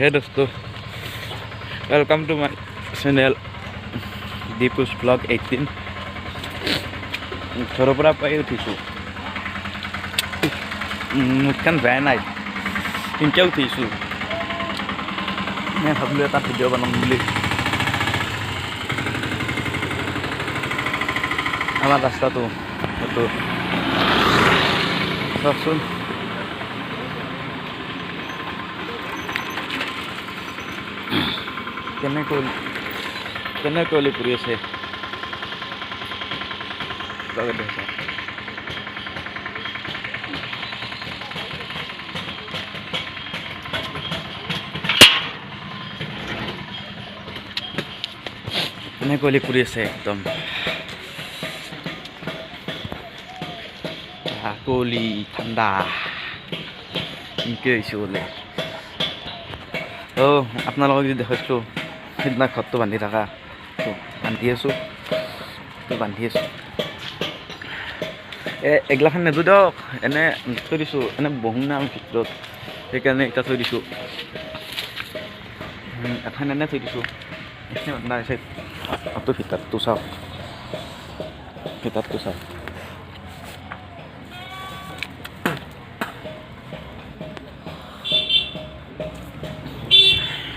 हे दोस्तों welcome to my channel Deepu's blog 18 घरों पर पाई उठीसो मुखन भैया ना इनके उठीसो मैं भाविलो এটা ভিডিও বনাম বুলি আমার রাস্তাটো তো চাওকচোন কেনেকৈ অলি পৰি আছে কেনেকৈ অলি পৰি আছে একদম কলি ঠাণ্ডা এনেকৈ হৈছে বোলে আপোনালোকক যদি দেখাইছোঁ সিদিনা ঘৰটো বান্ধি থকা বান্ধি আছোঁ এগিলাখান নেদো দিয়ক এনে থৈ দিছোঁ এনে বহু নাম ভিতৰত সেইকাৰণে এতিয়া থৈ দিছোঁ এখন এনে থৈ দিছোঁ এইখিনি বান্ধা হৈছে অটো ভিতৰটো চাওক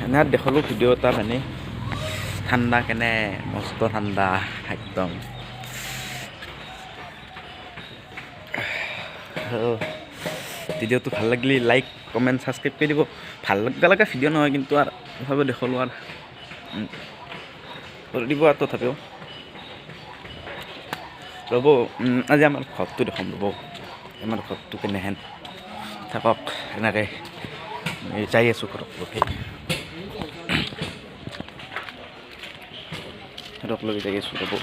এনে দেখালোঁ ভিডিঅ' এটা মানে ঠাণ্ডা কেনে মস্ত ঠাণ্ডা একদম ভিডিঅ'টো ভাল লাগিলে লাইক কমেণ্ট ছাবস্ক্ৰাইব কৰি দিব ভাল লগা ভিডিঅ' নহয় কিন্তু আৰু তথাপিও দেখালোঁ আৰু কৰি দিব আৰু তথাপিও ৰ'ব আজি আমাৰ ঘৰটো দেখাম ৰ'ব আমাৰ ঘৰটো কেনেহেন থাকক এনেকৈ যাই আছোঁ ঘৰক লৈ যাই আছোঁ ৰ'ব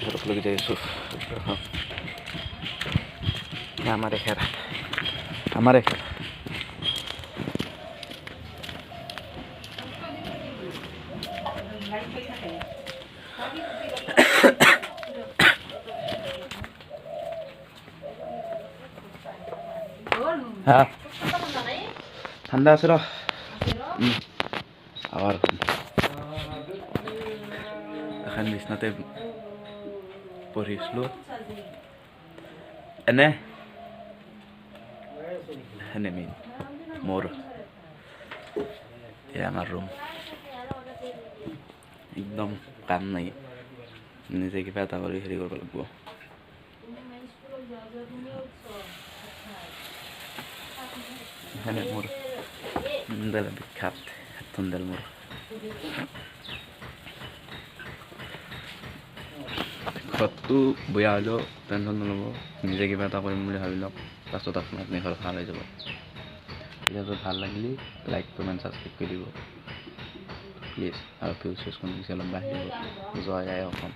ঘৰক লৈ যাই আছোঁ আমাৰে খেৰ হ্যাঁ ঠান্ডা আছে আবাৰ এখন বিছনাতে পঢ়িছিলোঁ এনে মেইন মোৰ আমাৰ ৰুম একদম কাম নাই নিজে কিবা এটা কৰি হেৰি কৰিব লাগিব এখানে মোৰ দেলা বিখ্যাত হেডফোনডাল মোৰ ঘৰটো বেয়া হ'লেও টেনশ্যন নল'ব নিজে কিবা এটা কৰিম বুলি ভাবি লওক পাছত আপোনাৰ ঘৰ ভাল হৈ যাব ভিডিঅ'টো ভাল লাগিলে লাইক কমেণ্ট ছাবস্ক্ৰাইব কৰি দিব প্লিজ আৰু ভিউজ কোন অলপ বাঢ়ি দিব জয় আই অসম।